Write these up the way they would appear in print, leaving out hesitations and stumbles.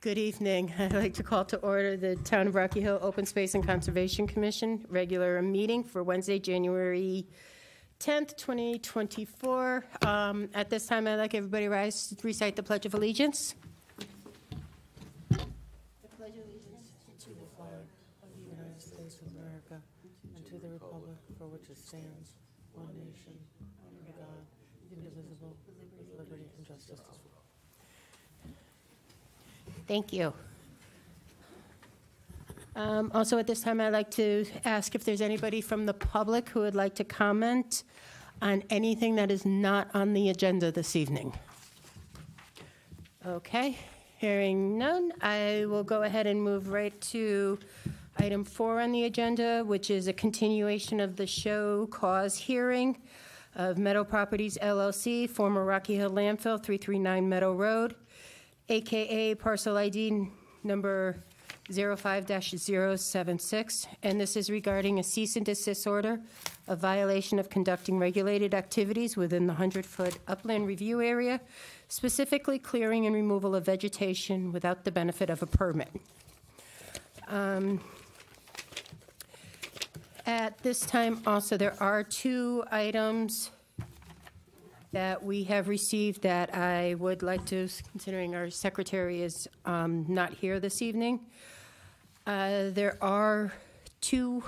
Good evening. I'd like to call to order the Town of Rocky Hill Open Space and Conservation Commission regular meeting for Wednesday, January 10th, 2024. At this time, I'd like everybody to rise to recite the Pledge of Allegiance. The Pledge of Allegiance To the flag of the United States of America and to the republic for which it stands, one nation, under God, indivisible, with liberty and justice for all. Thank you. Also, at this time, I'd like to ask if there's anybody from the public who would like to comment on anything that is not on the agenda this evening. Okay, hearing none, I will go ahead and move right to item 4 on the agenda, which is a continuation of the show cause hearing of Meadow Properties LLC, former Rocky Hill Landfill, 339 Meadow Road, AKA parcel ID number 05-076, and this is regarding a cease and desist order, a violation of conducting regulated activities within the 100-foot upland review area, specifically clearing and removal of vegetation without the benefit of a permit. At this time, also, there are 2 items that we have received that I would like to, considering our secretary is not here this evening. There are 1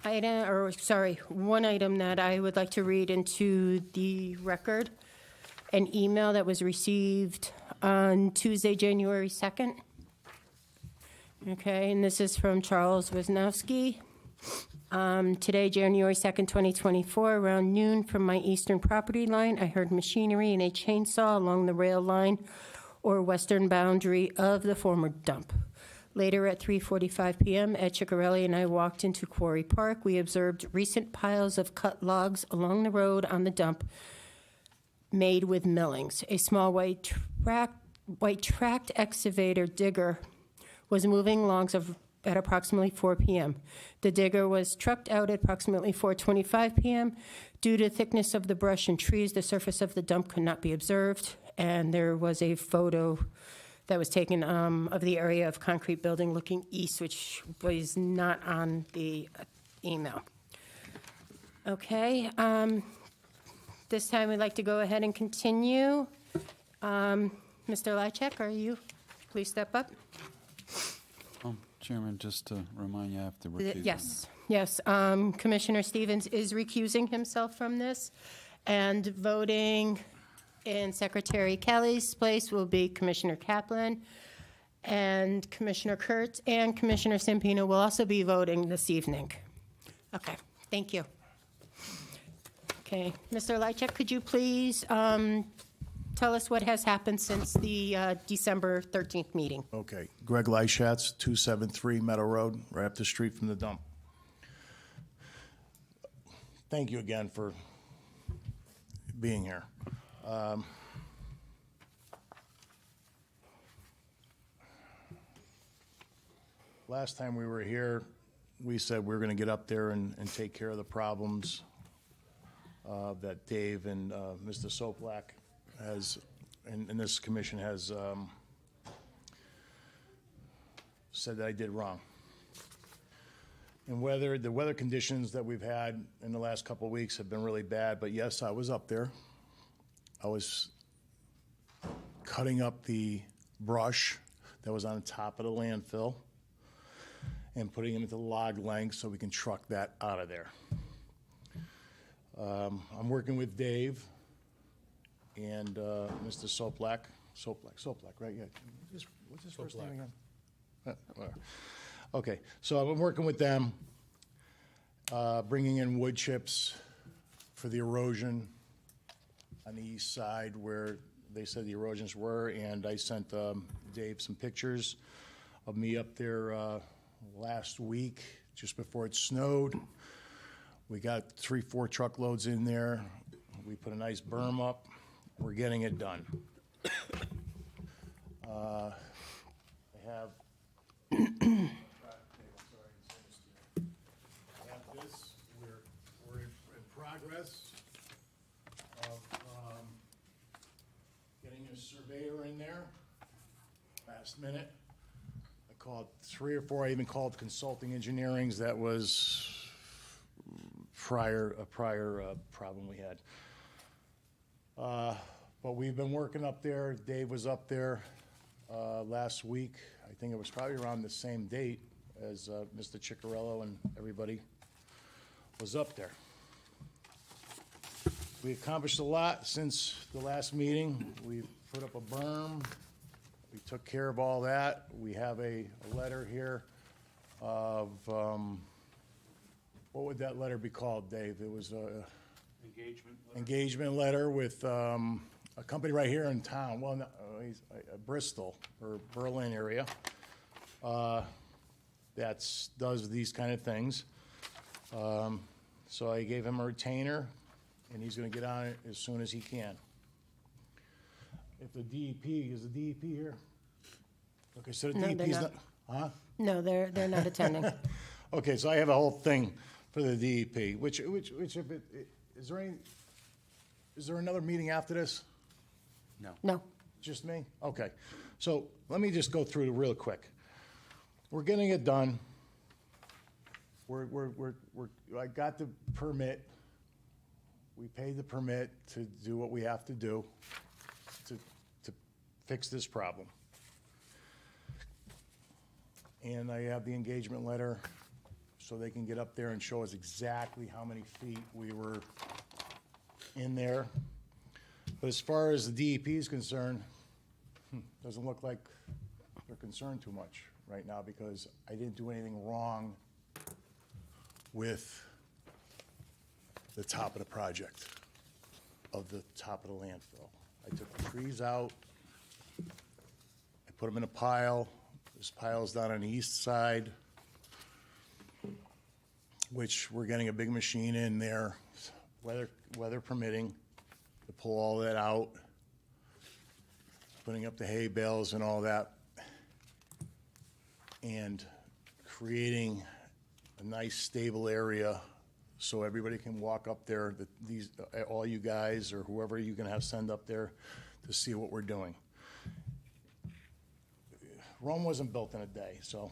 item that I would like to read into the record, an email that was received on Tuesday, January 2nd. Okay, and this is from Charles Wisnowski. Today, January 2nd, 2024, around noon from my eastern property line, I heard machinery and a chainsaw along the rail line or western boundary of the former dump. Later at 3:45 p.m., Ed Ciccarelli and I walked into Quarry Park. We observed recent piles of cut logs along the road on the dump made with millings. A small white tracked excavator digger was moving logs at approximately 4 p.m. The digger was trucked out at approximately 4:25 p.m. Due to the thickness of the brush and trees, the surface of the dump could not be observed, and there was a photo that was taken of the area of concrete building looking east, which was not on the email. Okay, this time we'd like to go ahead and continue. Mr. Lychak, are you? Please step up. Chairman, just to remind you, I have to recuse. Yes. Commissioner Stevens is recusing himself from this, and voting in Secretary Kelly's place will be Commissioner Kaplan, and Commissioner Kurtz and Commissioner Sampino will also be voting this evening. Okay, thank you. Okay, Mr. Lychak, could you please tell us what has happened since the December 13th meeting? Okay. Greg Lychatz, 273 Meadow Road, right up the street from the dump. Thank you again for being here. Last time we were here, we said we were going to get up there and take care of the problems that Dave and Mr. Soplak has, and this commission has said that I did wrong. And the weather conditions that we've had in the last couple of weeks have been really bad, but yes, I was up there. I was cutting up the brush that was on top of the landfill and putting it into log length so we can truck that out of there. I'm working with Dave and Mr. Soplak, right? Yeah. What's his first name again? Okay, so I'm working with them, bringing in wood chips for the erosion on the east side where they said the erosions were, and I sent Dave some pictures of me up there last week, just before it snowed. We got 3-4 truckloads in there. We put a nice berm up. We're getting it done. I have this. We're in progress of last minute. I called 3 or 4, I even called Consulting Engineering's, that was a prior problem we had. But we've been working up there, Dave was up there last week, I think it was probably around the same date as Mr. Ciccarello and everybody was up there. We accomplished a lot since the last meeting. We put up a berm. We took care of all that. We have a letter here of, what would that letter be called, Dave? It was a engagement letter with a company right here in town, well, no, he's Bristol or Berlin area, that does these kind of things. So I gave him a retainer, and he's going to get on it as soon as he can. If the DEP, is the DEP here? Okay, so the No, they're DEP's not. Huh? No, they're not attending. Okay, so I have a whole thing for the DEP, which if it, is there another meeting after this? No. Just me? Okay. So let me just go through it real quick. We're getting it done. I got the permit. We paid the permit to do what we have to do to fix this problem. And I have the engagement letter so they can get up there and show us exactly how many feet we were in there. But as far as the DEP is concerned, doesn't look like they're concerned too much right now because I didn't do anything wrong with the top of the project, of the top of the landfill. I took the trees out, I put them in a pile. This pile's down on the east side, which we're getting a big machine in there, weather permitting, to pull all that out, putting up the hay bales and all that, and creating a nice stable area so everybody can walk up there, all you guys or whoever you can have send up there to see what we're doing. Rome wasn't built in a day, so.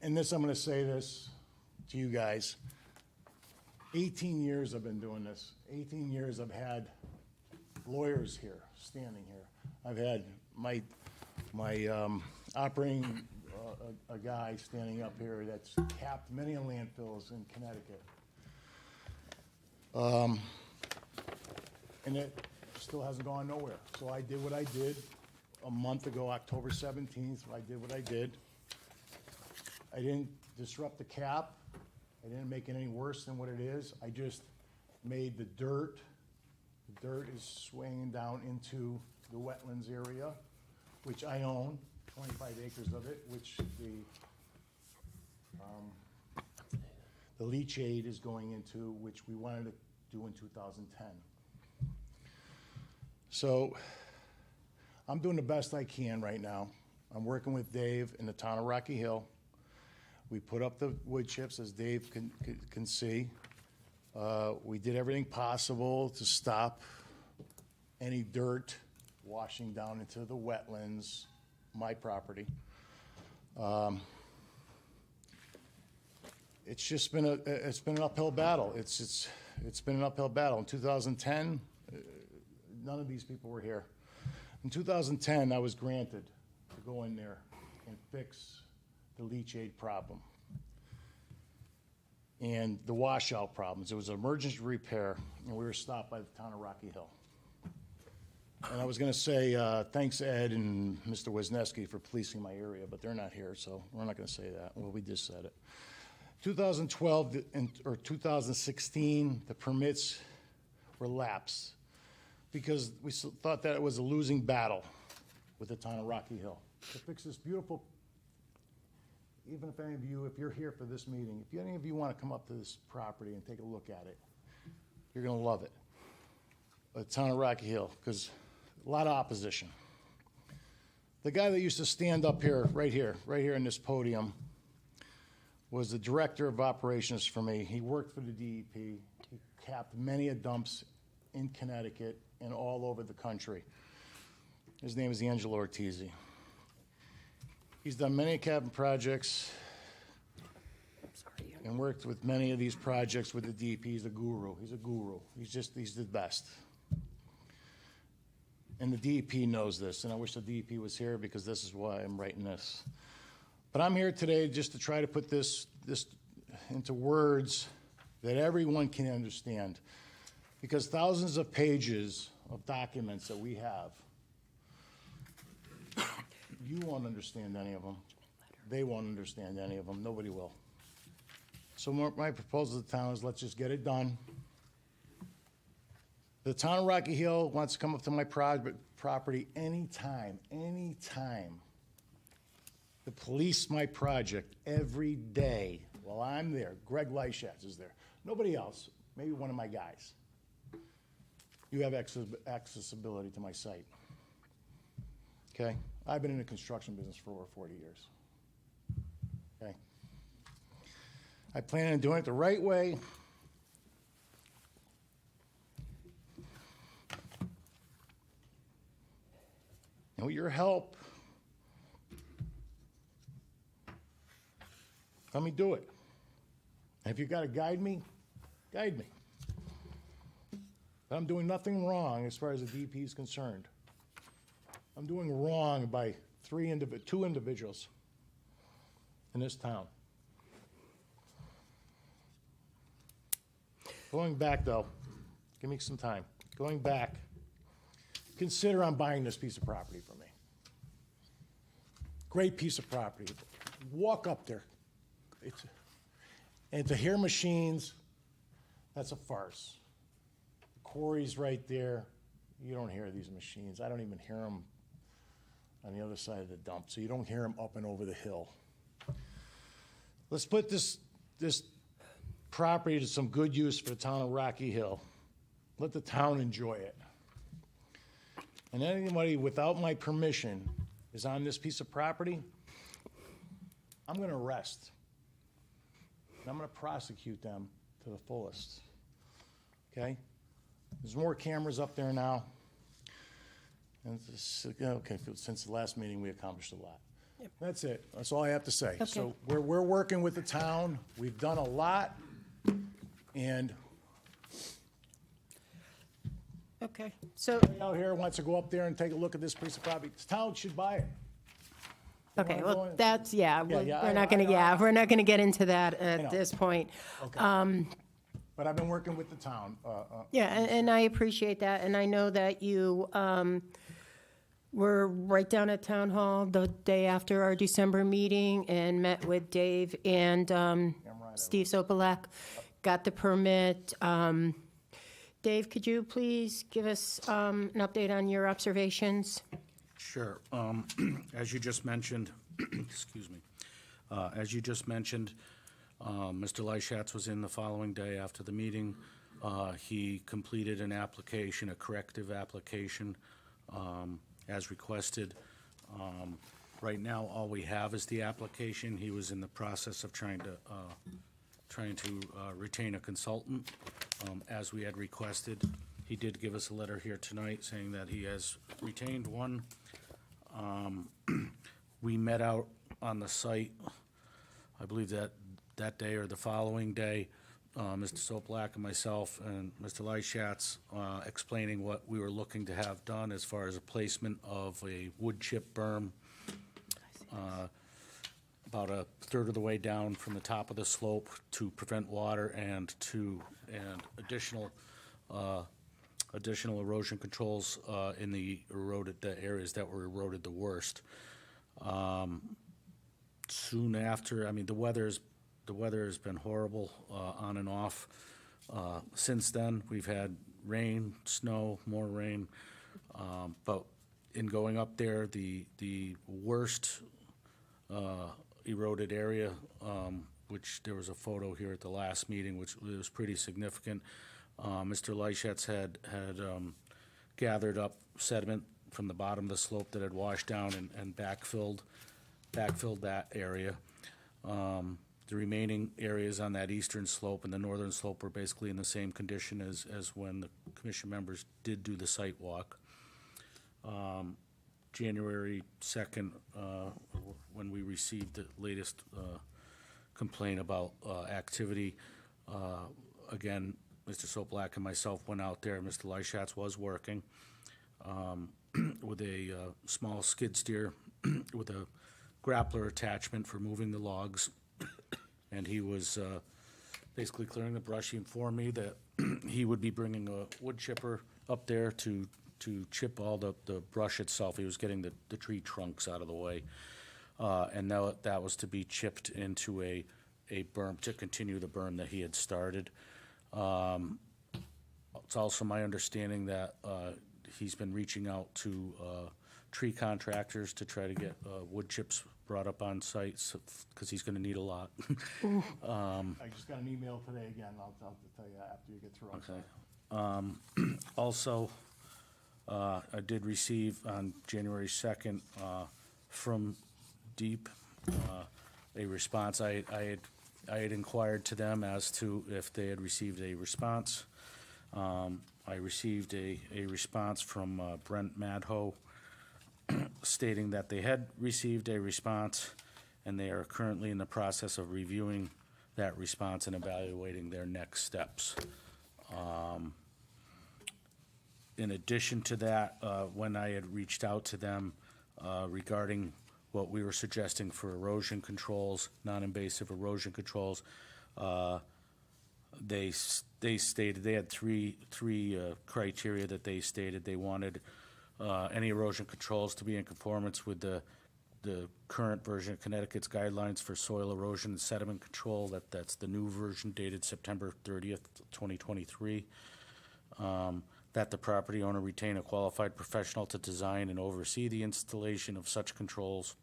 And this, I'm gonna say this to you guys. 18 years I've been doing this. 18 years I've had lawyers here, standing here. I've had my operating, a guy standing up here that's capped many landfills in Connecticut. And it still hasn't gone nowhere. So I did what I did a month ago, October 17th, I did what I did. I didn't disrupt the cap. I didn't make it any worse than what it is. I just made the dirt is swinging down into the wetlands area, which I own, 25 acres of it, which the leachate is going into, which we wanted to do in 2010. So I'm doing the best I can right now. I'm working with Dave in the town of Rocky Hill. We put up the wood chips, as Dave can see. We did everything possible to stop any dirt washing down into the wetlands, my property. It's just been an uphill battle. It's been an uphill battle. In 2010, none of these people were here. In 2010, I was granted to go in there and fix the leachate problem and the washout problems. It was an emergency repair, and we were stopped by the town of Rocky Hill. And I was going to say thanks, Ed and Mr. Wisniewski, for policing my area, but they're not here, so we're not going to say that. Well, we just said it. 2012 or 2016, the permits were lapsed because we thought that it was a losing battle with the town of Rocky Hill to fix this beautiful. Even if any of you, if you're here for this meeting, if any of you want to come up to this property and take a look at it, you're going to love it. The town of Rocky Hill, because a lot of opposition. The guy that used to stand up here, right here in this podium, was the director of operations for me. He worked for the DEP. He capped many a dumps in Connecticut and all over the country. His name is Angelo Ortizi. He's done many cabin projects and worked with many of these projects with the DEP. He's a guru. He's a guru. He's the best. And the DEP knows this, and I wish the DEP was here because this is why I'm writing this. But I'm here today just to try to put this into words that everyone can understand. Because thousands of pages of documents that we have, you won't understand any of them. They won't understand any of them. Nobody will. So my proposal to the town is let's just get it done. The town of Rocky Hill wants to come up to my property anytime, to police my project every day while I'm there. Greg Lyschatz is there. Nobody else, maybe one of my guys. You have accessibility to my site. Okay? I've been in the construction business for over 40 years. Okay? I plan on doing it the right way. And with your help, let me do it. And if you've got to guide me, guide me. But I'm doing nothing wrong as far as the DP is concerned. I'm doing wrong by two individuals in this town. Going back, though, give me some time. Going back, consider I'm buying this piece of property from me. Great piece of property. Walk up there. And to hear machines, that's a farce. The quarry's right there. You don't hear these machines. I don't even hear them on the other side of the dump, so you don't hear them up and over the hill. Let's put this property to some good use for the town of Rocky Hill. Let the town enjoy it. And anybody without my permission is on this piece of property, I'm going to arrest. And I'm going to prosecute them to the fullest. Okay? There's more cameras up there now. And okay, since the last meeting, we accomplished a lot. Yep. That's it. That's all I have to say. Okay. So we're working with the town. We've done a lot. And Okay, so, out here wants to go up there and take a look at this piece of property. The town should buy it. okay, wanna go well, in? that's, we're I not know, gonna, we're not gonna get into that know. at this point. Okay. But I've been working with the town. Yeah, and I appreciate that, and I know that you were right down at Town Hall the day after our December meeting and met with Dave and Steve Sopelak, got the permit. Dave, could you please give us an update on your observations? Sure. As you just mentioned, excuse me, as you just mentioned, Mr. Lyschatz was in the following day after the meeting. He completed an application, a corrective application, as requested. Right now, all we have is the application. He was in the process of trying to retain a consultant, as we had requested. He did give us a letter here tonight saying that he has retained one. We met out on the site, I believe that day or the following day, Mr. Sopelak and myself and Mr. Lyschatz, explaining what we were looking to have done as far as a placement of a wood chip berm, about a third of the way down from the top of the slope to prevent water and additional erosion controls in the areas that were eroded the worst. Soon after, I mean, the weather has been horrible on and off. Since then, we've had rain, snow, more rain. But in going up there, the worst eroded area, which there was a photo here at the last meeting, which was pretty significant. Mr. Lyschatz had gathered up sediment from the bottom of the slope that had washed down and backfilled that area. The remaining areas on that eastern slope and the northern slope were basically in the same condition as when the commission members did do the site walk. January 2nd, when we received the latest complaint about activity. Again, Mr. Soplack and myself went out there. Mr. Lyschatz was working with a small skid steer with a grappler attachment for moving the logs. And he was basically clearing the brush. He informed me that he would be bringing a wood chipper up there to chip all the brush itself. He was getting the tree trunks out of the way. And that was to be chipped into a berm to continue the berm that he had started. It's also my understanding that he's been reaching out to tree contractors to try to get wood chips brought up on site, because he's going to need a lot. I just got an email today again. I'll tell you after you get through. Okay. Also, I did receive on January 2nd from Deep a response. I had inquired to them as to if they had received a response. I received a response from Brent Madho stating that they had received a response and they are currently in the process of reviewing that response and evaluating their next steps. In addition to that, when I had reached out to them regarding what we were suggesting for erosion controls, non-invasive erosion controls, they stated they had three criteria that they stated. They wanted any erosion controls to be in conformance with the current version of Connecticut's guidelines for soil erosion and sediment control. That's the new version dated September 30th, 2023. That the property owner retain a qualified professional to design and oversee the installation of such controls,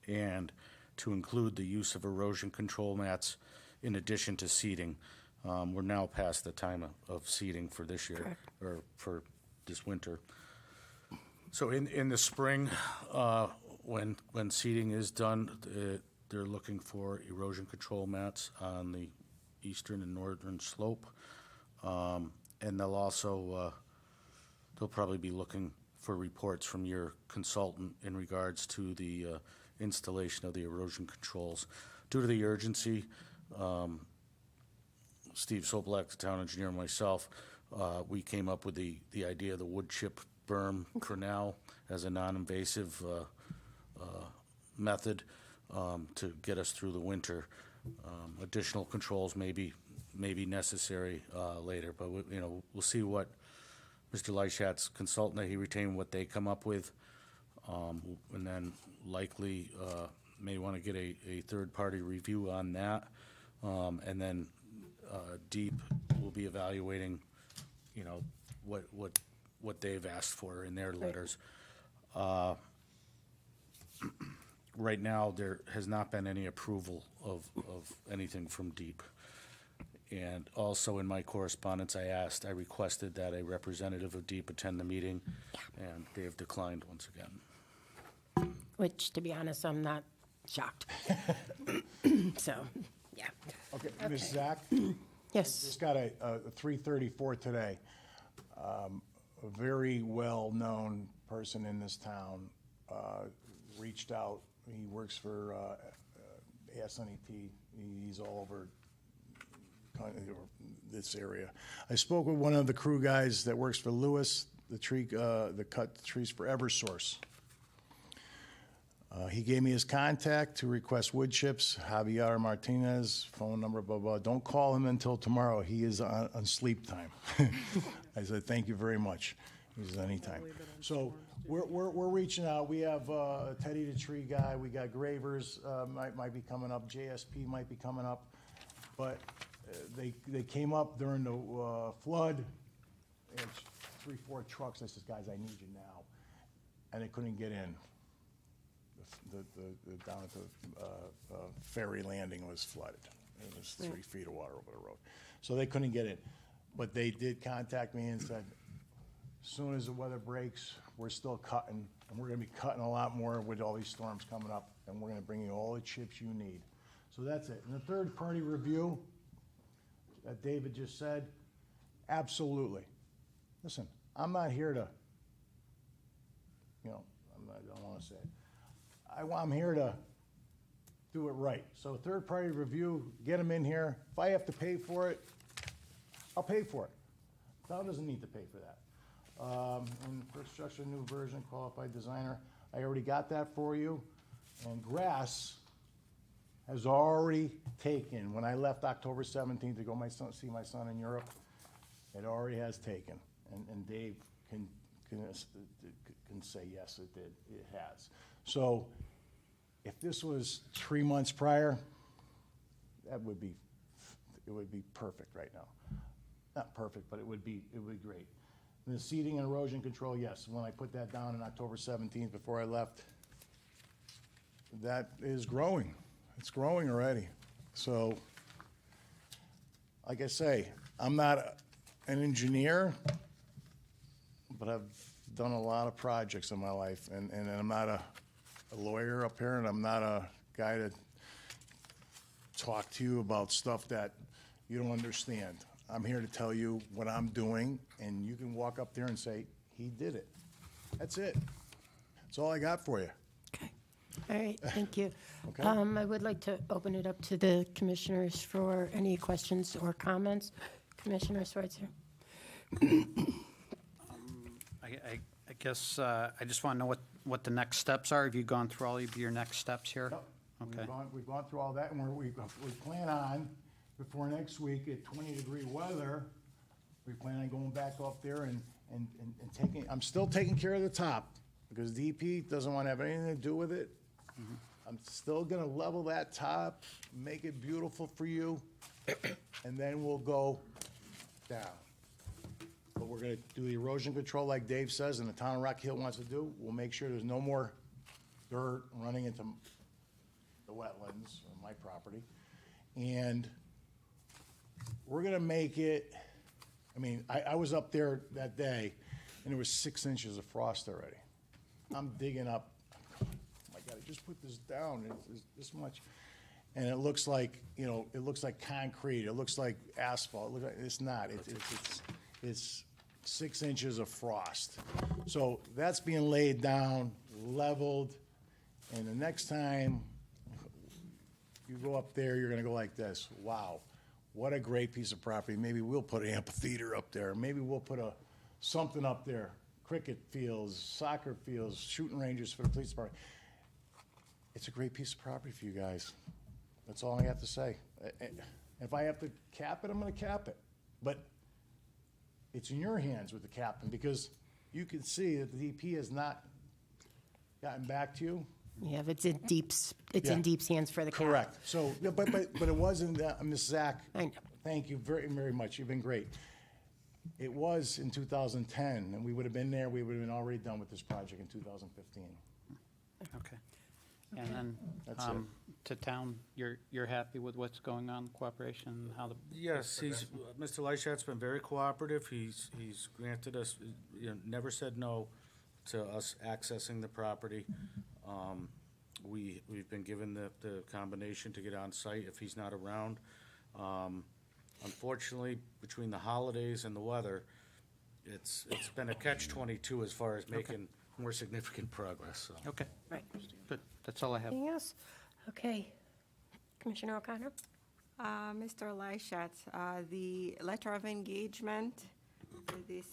and to include the use of erosion control mats in addition to seeding. We're now past the time of seeding for this year, or for this winter. So in the spring, when seeding is done, they're looking for erosion control mats on the eastern and northern slope. And they'll also, they'll probably be looking for reports from your consultant in regards to the installation of the erosion controls. Due to the urgency, Steve Soplack, the town engineer, and myself, we came up with the idea of the wood chip berm for now as a non-invasive method to get us through the winter. Additional controls may be necessary later, but we'll see what Mr. Lyschatz, consultant that he retained, what they come up with, and then likely may want to get a third-party review on that, and then Deep will be evaluating, what they've asked for in their letters. Right now, there has not been any approval of anything from Deep. And also in my correspondence, I requested that a representative of Deep attend the meeting, and they have declined once again. Which, to be honest, I'm not shocked. So, yeah. Okay, Ms. Zach, Yes. just got a 334 today. A very well-known person in this town reached out. He works for SNEP. He's all over kind of this area. I spoke with one of the crew guys that works for Lewis, the cut trees for Eversource. He gave me his contact to request wood chips. Javier Martinez, phone number, blah, blah. Don't call him until tomorrow. He is on sleep time. I said, thank you very much. He says, anytime. So we're reaching out. We have Teddy the tree guy. We got Gravers might be coming up. JSP might be coming up. But they came up during the flood. It's 3-4 trucks. I said, guys, I need you now. And they couldn't get in. The down at the ferry landing was flooded. It was 3 feet of water over the road. So they couldn't get in. But they did contact me and said, as soon as the weather breaks, we're still cutting. And we're going to be cutting a lot more with all these storms coming up. And we're going to bring you all the chips you need. So that's it. And the third-party review that David just said, absolutely. Listen, I'm not here to, I don't want to say it. I'm here to do it right. So third-party review, get them in here. If I have to pay for it, I'll pay for it. Town doesn't need to pay for that. Infrastructure, new version, qualified designer, I already got that for you. And grass has already taken, when I left October 17th to go see my son in Europe, it already has taken. And Dave can say, yes, it did, it has. So if this was 3 months prior, it would be perfect right now. Not perfect, but it would be great. And the seeding and erosion control, yes, when I put that down on October 17th before I left, that is growing. It's growing already. So, like I say, I'm not an engineer, but I've done a lot of projects in my life, and I'm not a lawyer up here, and I'm not a guy to talk to you about stuff that you don't understand. I'm here to tell you what I'm doing, and you can walk up there and say, he did it. That's it. That's all I got for you. Okay. All right, thank you. Okay. I would like to open it up to the commissioners for any questions or comments. Commissioner Schweitzer? I guess I just want to know what the next steps are. Have you gone through all of your next steps here? Yep. Okay. We've gone through all that, and we plan on, before next week, at 20-degree weather, we plan on going back up there and taking, I'm still taking care of the top, because DP doesn't want to have anything to do with it. I'm still gonna level that top, make it beautiful for you, and then we'll go down. But we're gonna do the erosion control like Dave says, and the town of Rock Hill wants to do. We'll make sure there's no more dirt running into the wetlands on my property. And we're gonna make it, I mean, I was up there that day, and there was 6 inches of frost already. I'm digging up, oh my God, I just put this down, it's this much. And it looks like, it looks like concrete, it looks like asphalt, it's not, it's 6 inches of frost. So that's being laid down, leveled, and the next time you go up there, you're gonna go like this, wow, what a great piece of property. Maybe we'll put an amphitheater up there, maybe we'll put something up there, cricket fields, soccer fields, shooting ranges for the police department. It's a great piece of property for you guys. That's all I have to say. If I have to cap it, I'm gonna cap it. But it's in your hands with the capping, because you can see that the DP has not gotten back to you. Yeah, it's in Deep's Yeah. hands for the cap. Correct. So, yeah, but it wasn't, Ms. Zach, I know. thank you very, very much. You've been great. It was in 2010, and we would have been there, we would have been already done with this project in 2015. Okay. And then, That's it. to town, you're happy with what's going on, cooperation, how the? Yes, Mr. Leishat's been very cooperative. He's granted us, never said no to us accessing the property. We've been given the combination to get on site if he's not around. Unfortunately, between the holidays and the weather, it's been a catch-22 as far as making more significant progress, so. Okay, Right. good. That's all I have. Anything else? Okay. Commissioner O'Connor? Mr. Leishat, the letter of engagement with this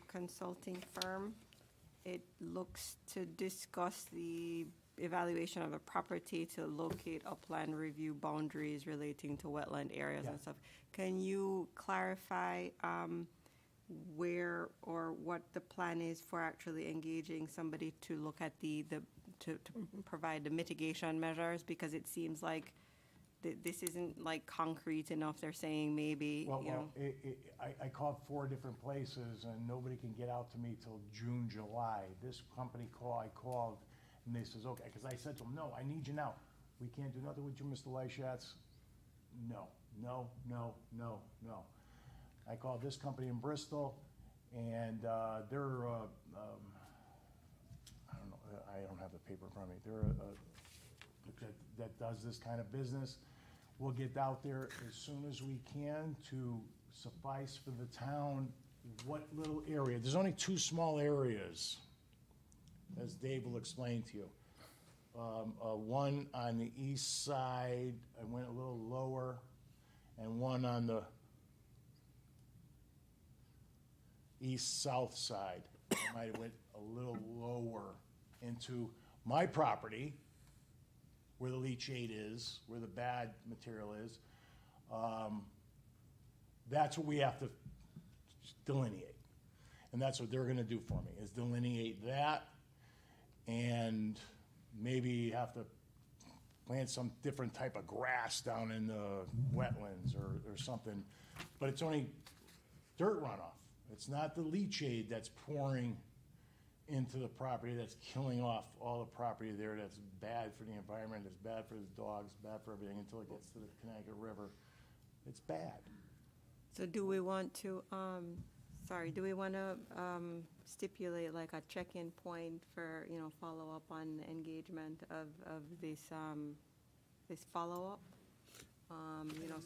consulting firm, it looks to discuss the evaluation of a property to locate upland review boundaries relating to wetland areas and stuff. Can you clarify where or what the plan is for actually engaging somebody to look at to provide the mitigation measures? Because it seems like this isn't like concrete enough. They're saying maybe, Well, I called 4 different places, and nobody can get out to me till June, July. This company I called, and they says, okay, because I said to them, no, I need you now. We can't do nothing with you, Mr. Leishatz. No. I called this company in Bristol, and they're, I don't know, I don't have the paper in front of me. They're that does this kind of business. We'll get out there as soon as we can to suffice for the town what little area. There's only 2 small areas as Dave will explain to you. One on the east side, I went a little lower, and one on the east-south side. I might have went a little lower into my property, where the leachate is, where the bad material is. That's what we have to delineate. And that's what they're gonna do for me, is delineate that, and maybe have to plant some different type of grass down in the wetlands or something. But it's only dirt runoff. It's not the leachate that's pouring into the property, that's killing off all the property there, that's bad for the environment, it's bad for the dogs, bad for everything until it gets to the Connecticut River. It's bad. So do we want to, do we want to stipulate like a check-in point for, follow-up on engagement of this, this follow-up?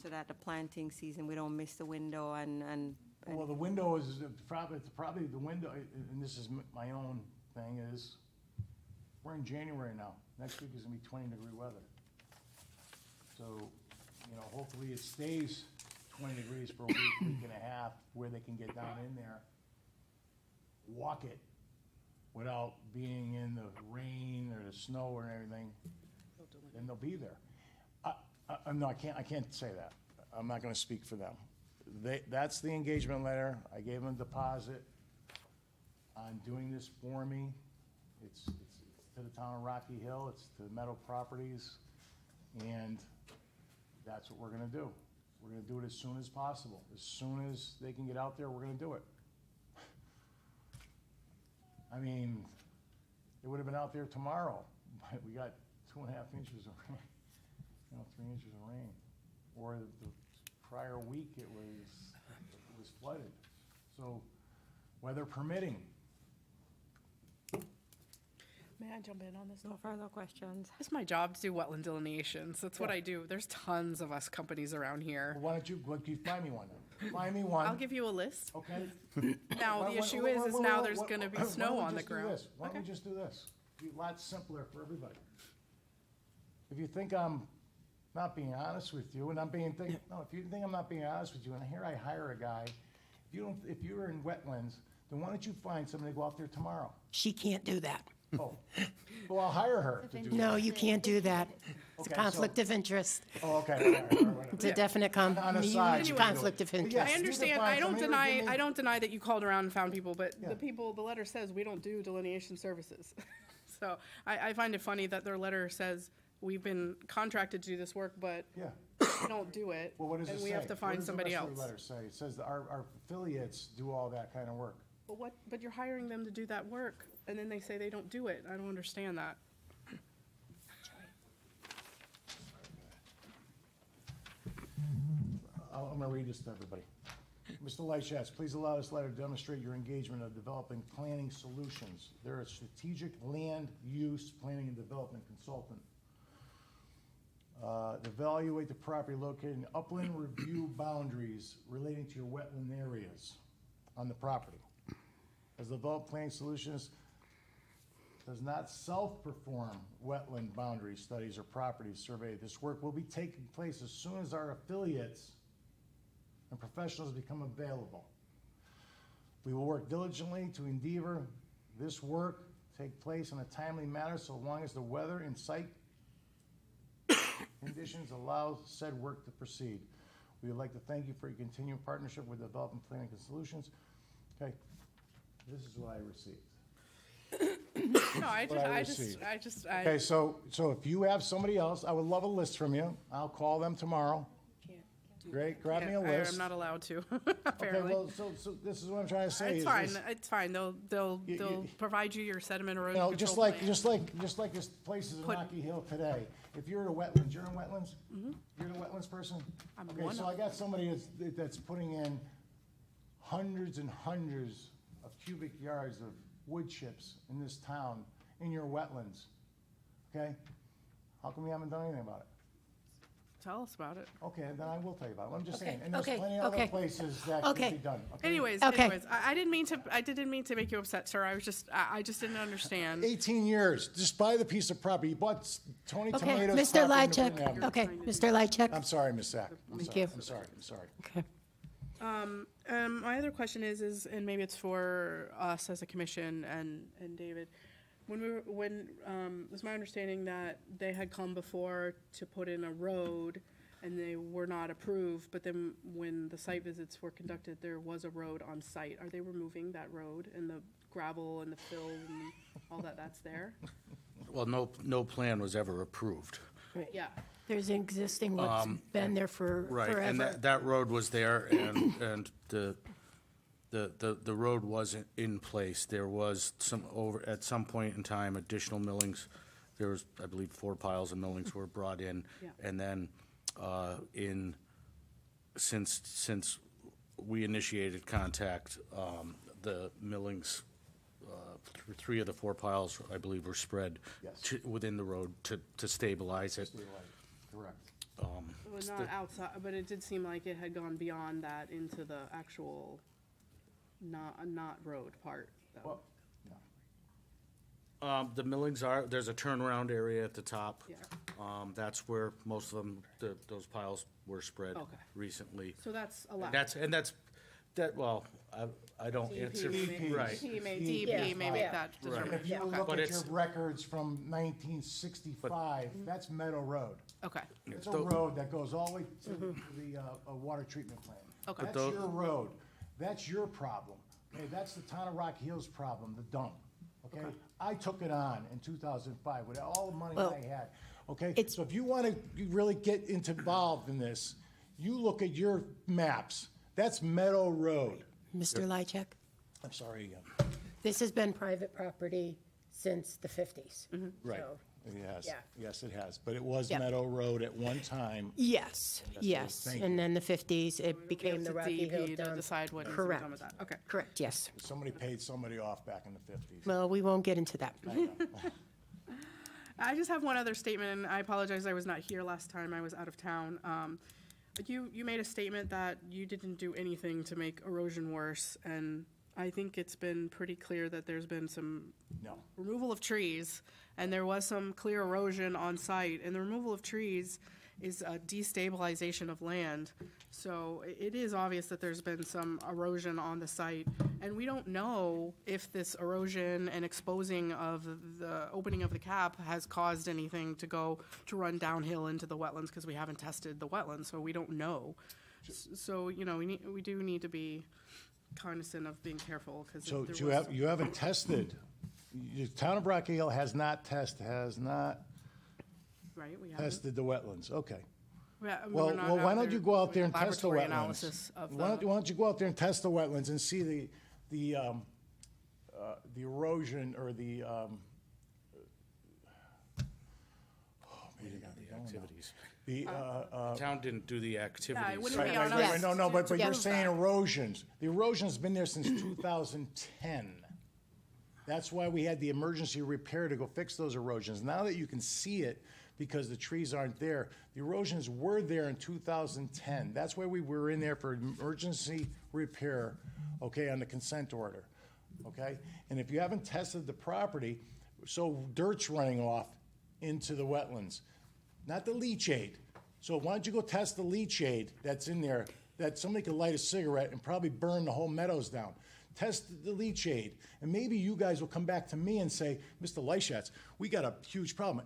So that the planting season, we don't miss the window and Well, the window is probably the window, and this is my own thing, is we're in January now. Next week is gonna be 20-degree weather. So, hopefully it stays 20 degrees for a week, week and a half, where they can get down in there, walk it without being in the rain or the snow or everything, then they'll be there. No, I can't say that. I'm not gonna speak for them. That's the engagement letter. I gave them a deposit on doing this for me. It's to the town of Rocky Hill, it's to Meadow Properties, and that's what we're gonna do. We're gonna do it as soon as possible. As soon as they can get out there, we're gonna do it. I mean, it would have been out there tomorrow, but we got 2.5 inches of rain, 3 inches of rain. Or the prior week, it was flooded. So, weather permitting. May I jump in on this? no further questions. It's my job to do wetland delineations. That's what I do. There's tons of us companies around here. Why don't you find me one then? Find me one. I'll give you a list. Okay? Now, the issue is now there's gonna be snow on the ground. Why don't we just do this? Be a lot simpler for everybody. If you think I'm not being honest with you, and if you think I'm not being honest with you, and here I hire a guy, if you're in wetlands, then why don't you find somebody to go out there tomorrow? She can't do that. Oh, well, I'll hire her to do that. No, you can't do that. It's a Okay, so- conflict of interest. Oh, okay, all right, whatever. It's a definite On the side, huge you can do conflict it. of But interest. yes, I you can understand, find somebody or give me- I don't deny that you called around and found people, but Yeah. the letter says we don't do delineation services. So I find it funny that their letter says we've been contracted to do this work, but Yeah. we don't do it. Well, what does it say? And we have to find somebody What does else. the rest of the letter say? It says that our affiliates do all that kind of work. But you're hiring them to do that work, and then they say they don't do it. I don't understand that. I'm gonna read this to everybody. Mr. Lyschatz, please allow this letter to demonstrate your engagement of developing planning solutions. They're a strategic land use planning and development consultant. Evaluate the property located in upland review boundaries relating to your wetland areas on the property. As develop planning solutions does not self-perform wetland boundary studies or property survey. This work will be taking place as soon as our affiliates and professionals become available. We will work diligently to endeavor this work take place in a timely manner so long as the weather and site conditions allow said work to proceed. We would like to thank you for your continued partnership with Development Planning and Solutions. Okay, this is what I received. No, Okay, so if you have somebody else, I would love a list from you. I'll call them tomorrow. Great, grab me a list. I'm not allowed to, Okay, apparently. well, so this is what I'm trying to say. It's is fine, this- it's fine. They'll you- provide you your sediment You erosion know, control just like this places in Put- Rocky Hill today. If you're in a wetlands, you're in wetlands? You're a wetlands person? I'm Okay, one so of I got somebody that's putting in hundreds and hundreds of cubic yards of wood chips in this town, in your wetlands, okay? How come you haven't done anything about it? tell us about it. Okay, then I will tell you about it. I'm just Okay, saying, and there's okay, plenty of other okay. places that can Okay. be done. Anyways, Okay. I didn't mean to make you upset, sir. I just didn't understand. 18 years, just buy the piece of property. You bought Tony Okay, Tomatoes. Mr. property in Lychak, Newfoundland Avenue. okay, Mr. Lychak, I'm sorry, Ms. Sack. Thank you. I'm sorry. okay. My other question is, and maybe it's for us as a commission and David, it was my understanding that they had come before to put in a road and they were not approved, but then when the site visits were conducted, there was a road on site. Are they removing that road and the gravel and the fill and all that's there? Well, no plan was ever approved. Yeah. There's an existing what's been there for Right, and forever. that road was there, and the road wasn't in place. There was at some point in time, additional millings. There was, I believe, 4 piles of millings were brought in. Yeah. And then, since we initiated contact, the millings, 3 of the 4 piles, I believe, were spread Yes. within the road to stabilize it. Correct. Well, not outside, but it did seem like it had gone beyond that into the actual not road part, though. Well, The millings there's a turnaround area at the top. Yeah. That's where most of them, those piles were spread Okay. recently. So that's allowed. Well, I don't answer, right. DEP may make that and determination. if you Okay. look But at your it's- records from 1965, that's Meadow Road. Okay, It's a Tho- road that goes all the way to the water treatment plant. Okay. That's your road. That's your problem. Okay, that's the town of Rock Hill's problem, the dump. Okay? I took it on in 2005 with all the money Well, I had. Okay? it's- So if you want to really get involved in this, you look at your maps. That's Meadow Road. Mr. Lychak, I'm sorry again. this has been private property since the 50s. Right. So, It has. yeah. Yes, it has. But it was Yeah. Meadow Road at one time. Yes, yes, thank and then the 50s, it became the Rocky Hill DEP to dump. decide what needs to be Correct. done with that. Okay. Correct, yes. Somebody paid somebody off back in the 50s. Well, we won't get into that. I just have one other statement, and I apologize, I was not here last time, I was out of town. You made a statement that you didn't do anything to make erosion worse, and I think it's been pretty clear that there's been some No. removal of trees, and there was some clear erosion on site, and the removal of trees is a destabilization of land. So it is obvious that there's been some erosion on the site, and we don't know if this erosion and exposing of the opening of the cap has caused anything to run downhill into the wetlands, because we haven't tested the wetlands, so we don't know. So, we do need to be cognizant of being careful, because So you haven't tested, the town of Rocky Hill has not tested Right, we haven't. the wetlands, okay. Yeah, Well, we're not why out don't there you go out there doing and test the laboratory wetlands? analysis of Why the- don't you go out there and test the wetlands and see the erosion or the, Activities. the, The town didn't do the activities. wouldn't Right, be right, on right, us right. No, but to you're get saying that. erosions. The erosion's been there since 2010. That's why we had the emergency repair to go fix those erosions. Now that you can see it, because the trees aren't there, the erosions were there in 2010. That's why we were in there for emergency repair, okay, on the consent order, okay? And if you haven't tested the property, so dirt's running off into the wetlands, not the leachate. So why don't you go test the leachate that's in there, that somebody could light a cigarette and probably burn the whole meadows down. Test the leachate, and maybe you guys will come back to me and say, Mr. Lyschatz, we got a huge problem.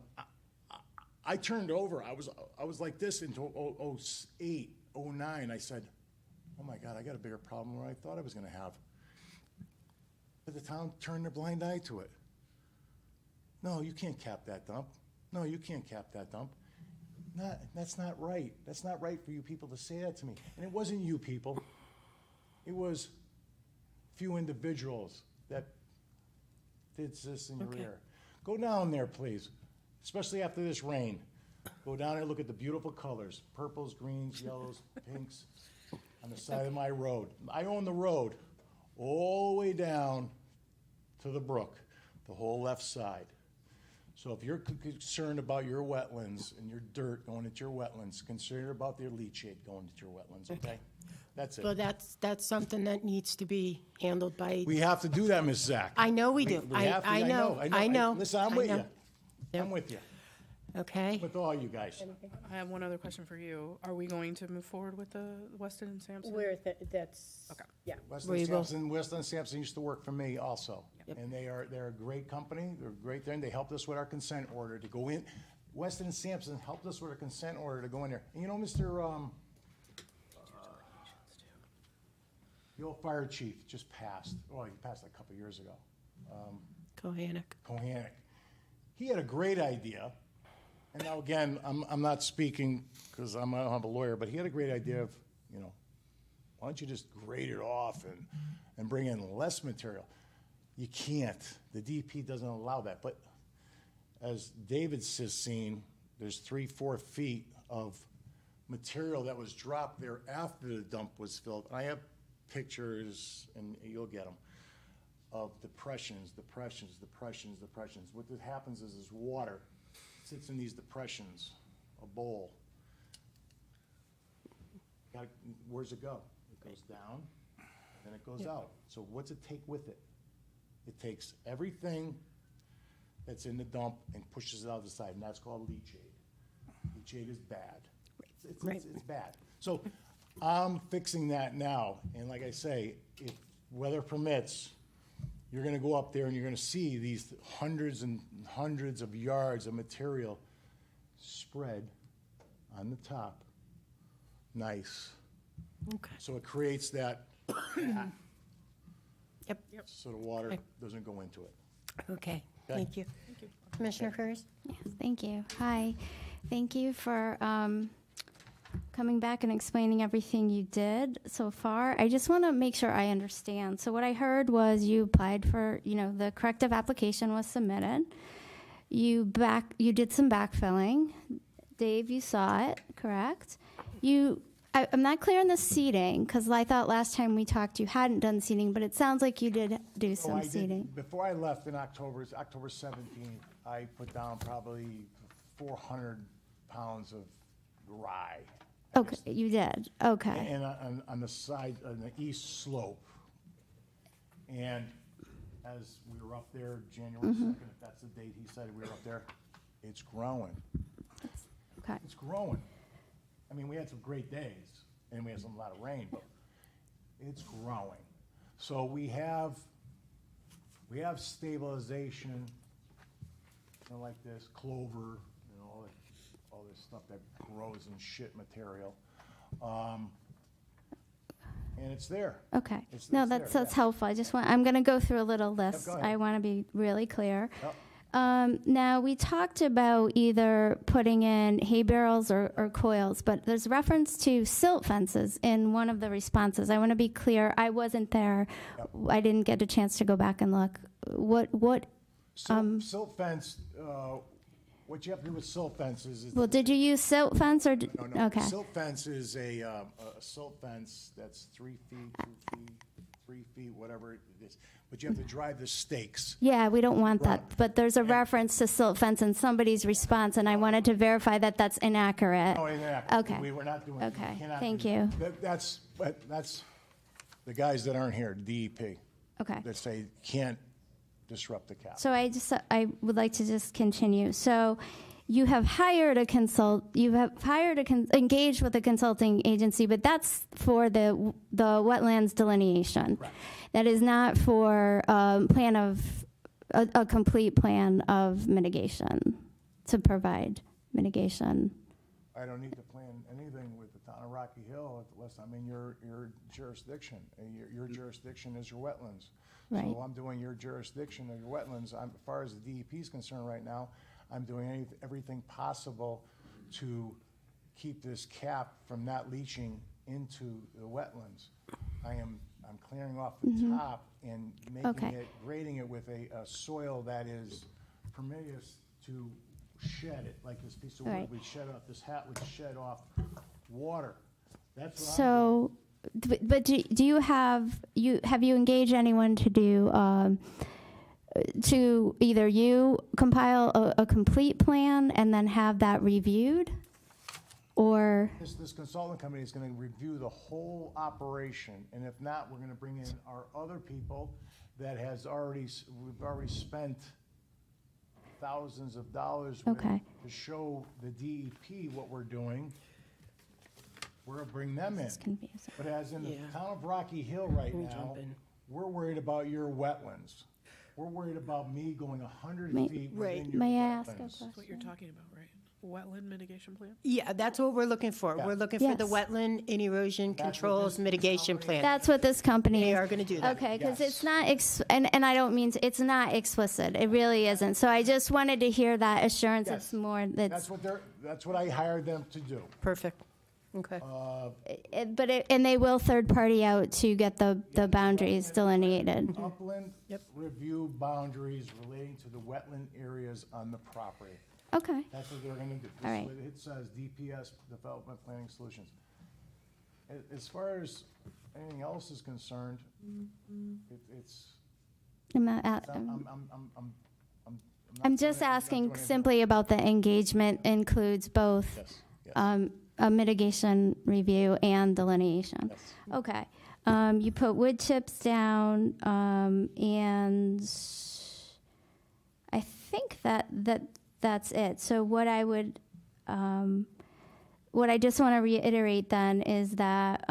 I turned over, I was like this into 08, 09. I said, oh my God, I got a bigger problem than I thought I was gonna have. But the town turned their blind eye to it. No, you can't cap that dump. No, you can't cap that dump. That's not right. That's not right for you people to say that to me. And it wasn't you people. It was few individuals that did this in your Okay. ear. Go down there, please, especially after this rain. Go down there, look at the beautiful colors, purples, greens, yellows, pinks, on the side of my road. I own the road all the way down to the brook, the whole left side. So if you're concerned about your wetlands and your dirt going into your wetlands, concerned about their leachate going into your wetlands, okay? That's Well, it. that's something that needs to be handled by, We have to do that, Ms. Zach. I know we do. We have to, I know. Listen, I'm I with know. you. I'm with you, Okay? with all you guys. I have one other question for you. Are we going to move forward with the Weston and Sampson? That's, Okay. yeah. Weston We will. Sampson used to work for me also. And they're a great company, they're great there, and they helped us with our consent order to go in. Weston and Sampson helped us with a consent order to go in there. And you know, the old fire chief just passed, well, he passed a couple years ago, Kohanek. Kohanek. He had a great idea, and now again, I'm not speaking because I'm a lawyer, but he had a great idea of, you know, why don't you just grade it off and bring in less material? You can't. The DP doesn't allow that. But as David's has seen, there's 3-4 feet of material that was dropped there after the dump was filled. I have pictures, and you'll get them, of depressions. What happens is water sits in these depressions, a bowl. Where's it go? It goes down, then it goes out. So what's it take with it? It takes everything that's in the dump and pushes it out the side, and that's called leachate. Leachate is bad. It's bad. So I'm fixing that now, and like I say, if weather permits, you're gonna go up there and you're gonna see these hundreds and hundreds of yards of material spread on the top. Nice. Okay. So it creates that, Yep. so the water doesn't go into it. Okay, thank you. Commissioner Curtis? Yes, thank you. Hi. Thank you for coming back and explaining everything you did so far. I just want to make sure I understand. So what I heard was you applied for, the corrective application was submitted. You did some backfilling. Dave, you saw it, correct? I'm not clear on the seating, because I thought last time we talked you hadn't done seating, but it sounds like you did do So some I did- seating. Before I left in October 17th, I put down probably 400 pounds of rye. Okay, you did. Okay. And on the side, on the east slope. And as we were up there, January 2nd, if that's the date he said we were up there, it's growing. Okay. It's growing. I mean, we had some great days, and we had a lot of rain, but it's growing. So we have stabilization, like this, clover, all this stuff that grows in shit material. And it's there. Okay. It's No, there, that's yeah. helpful. I'm going to go through a little list. go ahead. I want to be really clear. Yep. Now, we talked about either putting in hay barrels or coils, but there's reference to silt fences in one of the responses. I want to be clear. I wasn't there. Yep. I didn't get a chance to go back and look. What Silt fence, what you have to do with silt fences is. well, did you use silt fence or? No. Okay. Silt fence is a silt fence that's 3 feet, 2 feet, 3 feet, whatever it is. But you have to drive the stakes. Yeah, we don't want that. Right. But there's a reference to silt fence in somebody's response, and I wanted to verify that that's inaccurate. No, yeah. Okay. We were not doing. Okay, we cannot thank do- you. That's the guys that aren't here, DEP, Okay. that say can't disrupt the cap. So I would like to just continue. So you have hired engaged with a consulting agency, but that's for the wetlands delineation. Right. That is not for a complete plan of mitigation, to provide mitigation. I don't need to plan anything with the town of Rocky Hill unless I'm in your jurisdiction. And your jurisdiction is your wetlands. Right. So I'm doing your jurisdiction of your wetlands. As far as the DEP is concerned right now, I'm doing everything possible to keep this cap from not leaching into the wetlands. I'm clearing off the top and grading it with a soil that is permeous to shed it, like this piece of wood Right. would shed off, this hat would shed off water. That's what I'm So, but do you have you engaged anyone to do to either you compile a complete plan and then have that reviewed? Or, This consultant company is gonna review the whole operation, and if not, we're gonna bring in our other people that we've already spent thousands of dollars with Okay. to show the DEP what we're doing. We're gonna bring them in. it's confusing. But as in the Yeah. town of Rocky Hill right me now, jump in. we're worried about your wetlands. We're worried about me going 100 May- feet Right. within your May I ask a wetlands. question? What you're talking about, right? Wetland mitigation plan? Yeah, that's what we're looking for. Yeah. We're looking for the Yes. wetland and erosion That's what controls this mitigation company- plan. That's what this company They is. are gonna do that. Okay, because Yes. it's not, and I don't mean to, it's not explicit. It really isn't. So I just wanted to hear that assurance. Yes. It's more, That's what I hired them to do. Perfect. Okay. and they will third party out to get the boundaries delineated. Upland Yep. review boundaries relating to the wetland areas on the property. Okay, That's what they're gonna do. All right. This is what it says, DPS, Development Planning Solutions. As far as anything else is concerned, it's, I'm not, I'm just asking simply about the engagement includes both Yes, yes, a mitigation review and delineation. yes. Okay. You put wood chips down, and I think that's it. So what I would, what I just want to reiterate then is that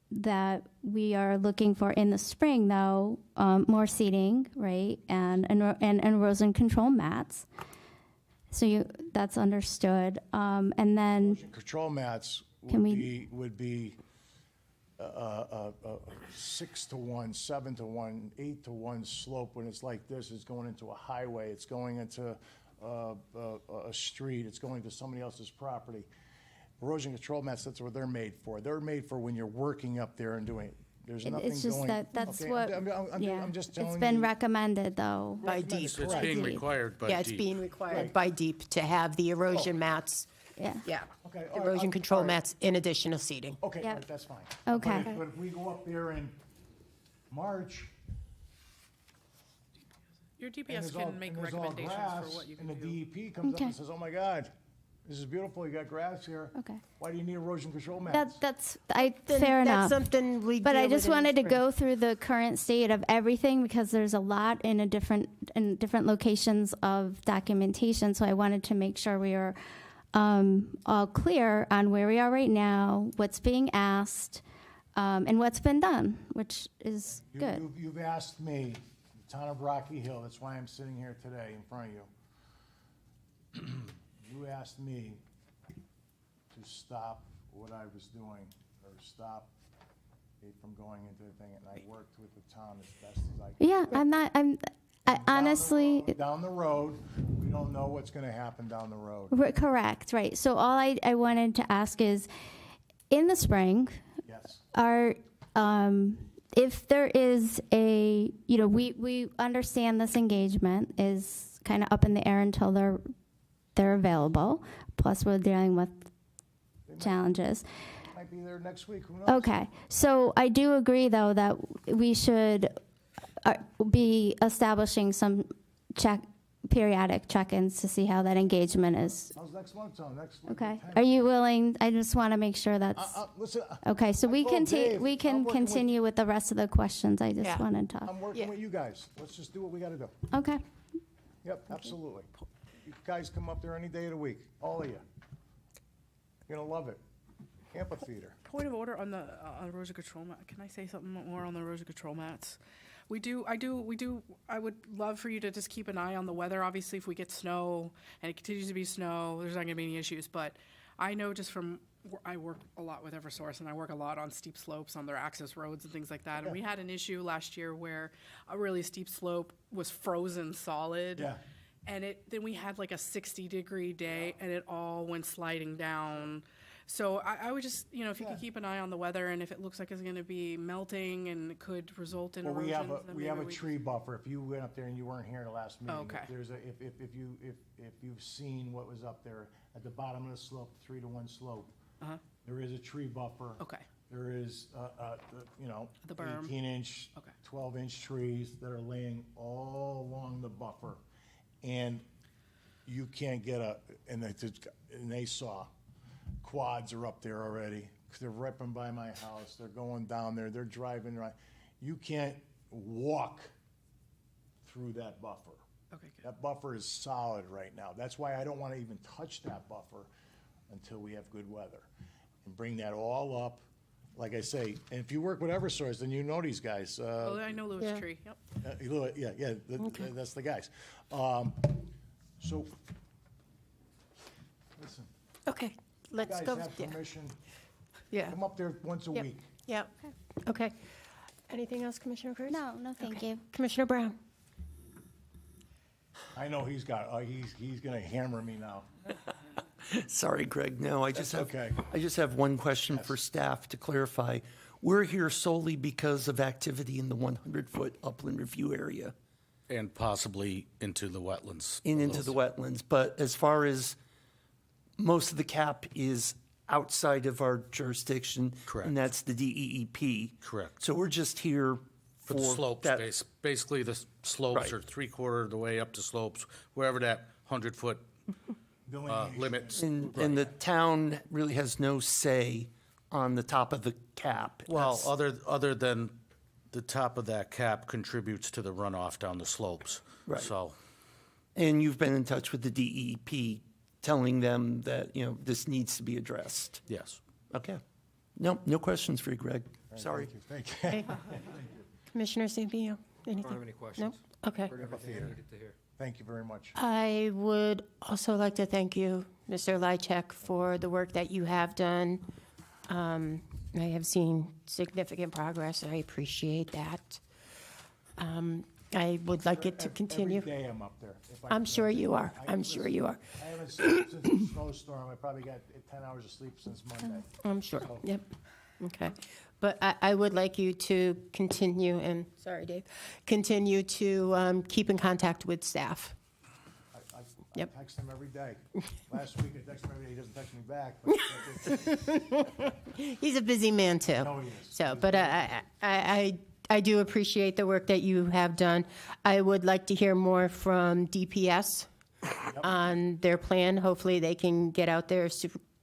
that we are looking for in the spring, though, more seating, right, and erosion control mats. So that's understood. And then Erosion control mats Can would be 6-to-1, 7-to-1, 8-to-1 slope. When it's like this, it's going into a highway, it's going into a street, it's going to somebody else's property. Erosion control mats, that's what they're made for. They're made for when you're working up there and doing it. There's nothing it's just going. that's Okay, what, I'm just telling you. it's been recommended, though. By deep. It's By being deep. required by Yeah, it's deep. being required by deep to have the erosion mats. Yeah. Yeah. Okay, all right, Erosion all control right. mats in additional seating. Okay, Yep. all right, that's fine. Okay. But if we go up there in March, Your and DPS there's all, can make and there's all recommendations grass, for what you and can the do. DEP comes up Okay. and says, oh my God, this is beautiful, you got grass here. Okay. Why do you need erosion control mats? That's Then fair enough. That's something we But deal I with just in the wanted to spring. go through the current state of everything because there's a lot in different locations of documentation. So I wanted to make sure we are all clear on where we are right now, what's being asked, and what's been done, which is good. You've asked me, the town of Rocky Hill, that's why I'm sitting here today in front of you. You asked me to stop what I was doing, or stop it from going into the thing, and I worked with the town as best as I could. Yeah, I honestly, Down the road, we don't know what's gonna happen down the road. correct, right. So all I wanted to ask is, in the spring, Yes, if there is we understand this engagement is kind of up in the air until they're available. Plus, we're dealing with challenges. might be there next week, who knows? Okay, so I do agree, though, that we should be establishing some periodic check-ins to see how that engagement is. How's next month, Tom? Next week? Okay, the are you willing? I just want to make sure that's. Listen, Okay, so I we told can Dave, we I'm can working with- continue with the rest of the questions. I just Yeah. wanted to. I'm working Yeah. with you guys. Let's just do what we gotta do. Okay. Yep, absolutely. You guys come up there any day of the week, all of you. You're gonna love it. Amphitheater. Point of order on the erosion control mat. Can I say something more on the erosion control mats? I would love for you to just keep an eye on the weather. Obviously, if we get snow and it continues to be snow, there's not gonna be any issues. But I know just from, I work a lot with Eversource and I work a lot on steep slopes on their access roads and things like that. And we had an issue last year where a really steep slope was frozen solid. Yeah. And then we had like a 60-degree day and it all went sliding down. So I would just, if you could keep an eye on the weather, and if it looks like it's gonna be melting and it could result in Well, we erosions, have then we have a maybe tree buffer. If you went up there and you weren't here the last meeting, Okay. if you've seen what was up there at the bottom of the slope, 3-to-1 slope, there is a tree buffer. Okay. There is, you know, The berm. 18-inch, Okay. 12-inch trees that are laying all along the buffer. And you can't get and they saw, quads are up there already. They're ripping by my house, they're going down there, they're driving right. You can't walk through that buffer. Okay, good. That buffer is solid right now. That's why I don't want to even touch that buffer until we have good weather. And bring that all up, like I say, and if you work with Eversource, then you know these guys. Oh, I know Lewis Yeah. Tree, yep. That's the guys. So, listen, Okay, let's guys go. have Yeah. permission, Yeah. come up there once a Yep. week. Yeah, okay. Anything else, Commissioner Cruz? No, thank you. Commissioner Brown? I know he's gonna hammer me now. Sorry, Greg, no, I just have, okay. I just have one question for staff to clarify. We're here solely because of activity in the 100-foot upland review area And possibly into the wetlands. and into the wetlands, but as far as most of the cap is outside of our jurisdiction. Correct. And that's the DEEP. Correct. So we're just here For for the slopes, that. basically the slopes Right. are three-quarter of the way up to slopes, wherever that 100-foot limits. And the town really has no say on the top of the cap. Well, That's- other than the top of that cap contributes to the runoff down the slopes. Right. So, And you've been in touch with the DEP, telling them that, you know, this needs to be addressed. yes. Okay. No questions for you, Greg. Sorry. Thank you. Okay. Commissioner Zampino, anything? I don't have any questions. No? Okay. Heard everything I needed to hear. Thank you very much. I would also like to thank you, Mr. Lychak, for the work that you have done. I have seen significant progress. I appreciate that. I would like it to continue. Every day I'm up there. If I I'm can. sure you are. I'm sure you are. I haven't slept since the snowstorm. I probably got 10 hours of sleep since Monday. I'm sure. Yep. Okay. But I would like you to continue, and, sorry, Dave, continue to keep in contact with staff. I Yep. text him every day. Last week I texted him every day. He doesn't text me back. But He's a busy man, too. No, he is. So, but I do appreciate the work that you have done. I would like to hear more from DPS on their plan. Hopefully, they can get out there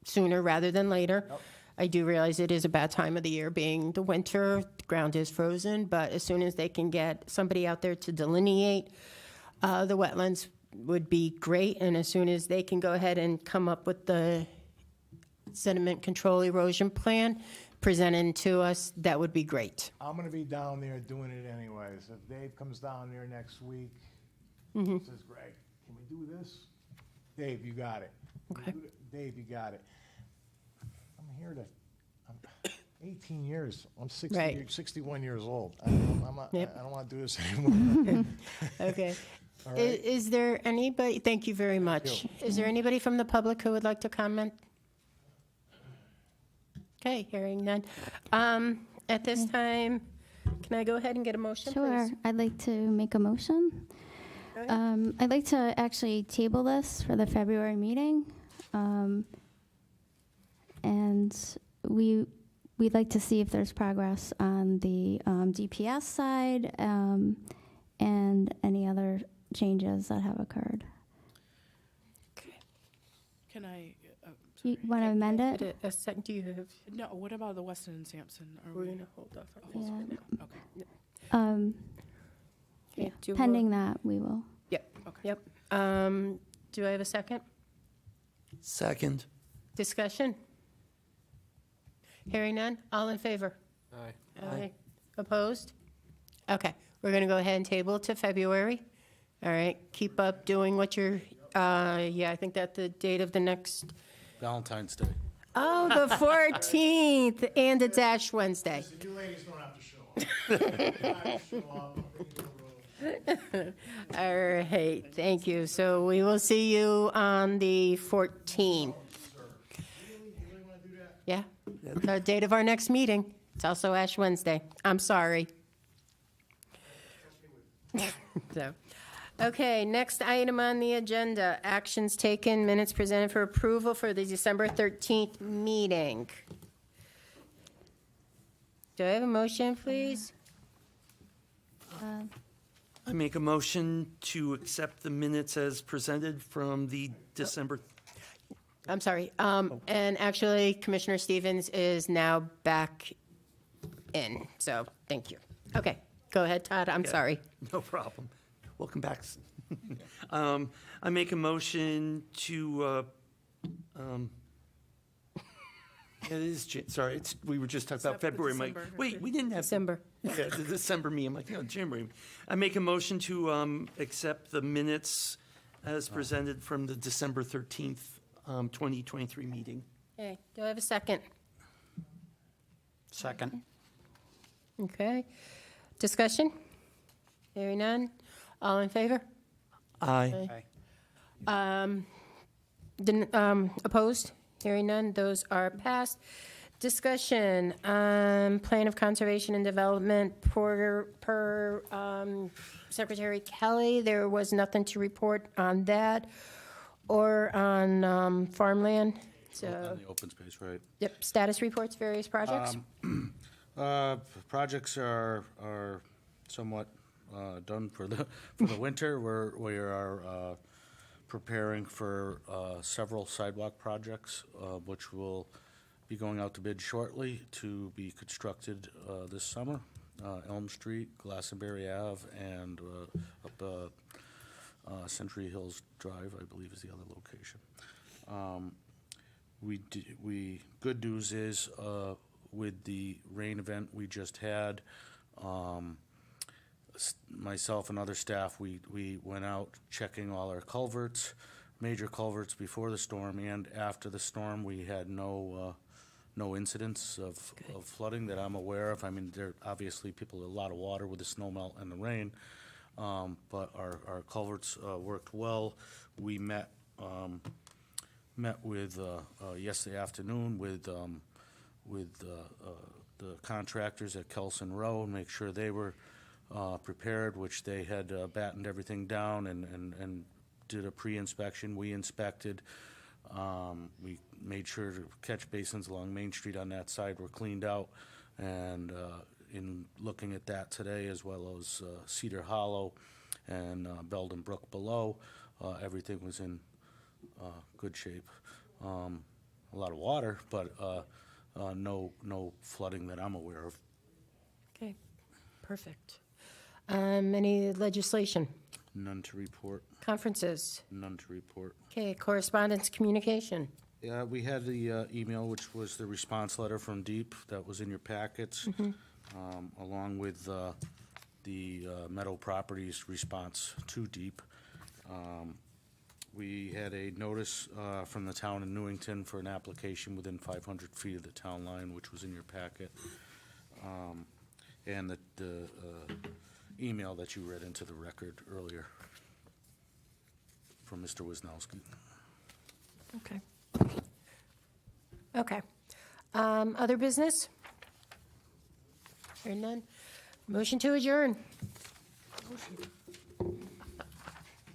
sooner rather than later. I do realize it is a bad time of the year, being the winter, the ground is frozen, but as soon as they can get somebody out there to delineate the wetlands would be great, and as soon as they can go ahead and come up with the sediment control erosion plan presented to us, that would be great. I'm gonna be down there doing it anyways. If Dave comes down there next week, Mm-hmm. says, Greg, can we do this? Dave, you got it. Can we do that? Dave, you got it. I'm 18 years. I'm 60, Right. 61 years old. I don't Yep. want to do this anymore. Okay. All right. Is there anybody, thank you very much. Is there anybody from the public who would like to comment? Okay, hearing none. At this time, can I go ahead and get a motion, Sure, please? I'd like to make a motion. I'd like to actually table this for the February meeting. And we'd like to see if there's progress on the DPS side and any other changes that have occurred. Can I, You want to amend it? A second, do you have, no, what about the Weston and Sampson? Are we're we, going to hold off on this one now. okay. Yeah, Do a- pending that, we will. Yep, Okay. yep. Do I have a second? Second. Discussion? Hearing none, all in favor? Aye. Aye. Opposed? Okay, we're going to go ahead and table it to February. All right, keep up doing what you're, yeah, I think that the date of the next, Valentine's Day. oh, the 14th, and it's Ash Wednesday. You ladies don't have to show up. You don't have to show up. All right, thank you. So we will see you on the 14th. Yeah, the date of our next meeting. It's also Ash Wednesday. I'm sorry. So, okay, next item on the agenda, actions taken, minutes presented for approval for the December 13th meeting. Do I have a motion, please? I make a motion to accept the minutes as presented from the December. I'm sorry. And actually, Commissioner Stevens is now back in, so thank you. Okay, go ahead, Todd. I'm sorry. No problem. Welcome back. I make a motion to, it is, sorry, we were just talking about Except the February, Mike. December. Wait, we didn't have. December. Yeah, the December me, I'm like, January. I make a motion to accept the minutes as presented from the December 13th, 2023 meeting. Okay, do I have a second? Second. Okay. Discussion? Hearing none. All in favor? Aye. Aye. Opposed? Hearing none. Those are passed. Discussion, Plan of Conservation and Development per Secretary Kelly. There was nothing to report on that or on farmland. So, On the open space, right. yep, status reports, various projects. Projects are somewhat done for the winter. We are preparing for several sidewalk projects, which will be going out to bid shortly to be constructed this summer. Elm Street, Glastonbury Ave, and up Century Hills Drive, I believe, is the other location. Good news is, with the rain event we just had, myself and other staff, we went out checking all our culverts, major culverts before the storm and after the storm. We had no incidents of flooding that I'm aware of. I mean, there obviously a lot of water with the snow melt and the rain, but our culverts worked well. We met with yesterday afternoon with the contractors at Kelson Row and make sure they were prepared, which they had battened everything down and did a pre-inspection. We inspected. We made sure the catch basins along Main Street on that side were cleaned out. And in looking at that today, as well as Cedar Hollow and Belden Brook below, everything was in good shape. A lot of water, but no flooding that I'm aware of. Okay, perfect. Any legislation? None to report. Conferences? None to report. Okay, correspondence, communication? Yeah, we had the email, which was the response letter from DEEP that was in your packets, along with the Meadow Properties response to DEEP. We had a notice from the town in Newington for an application within 500 feet of the town line, which was in your packet, and the email that you read into the record earlier from Mr. Wisnowski. Okay. Okay. Other business? Hearing none. Motion to adjourn.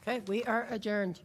Okay, we are adjourned.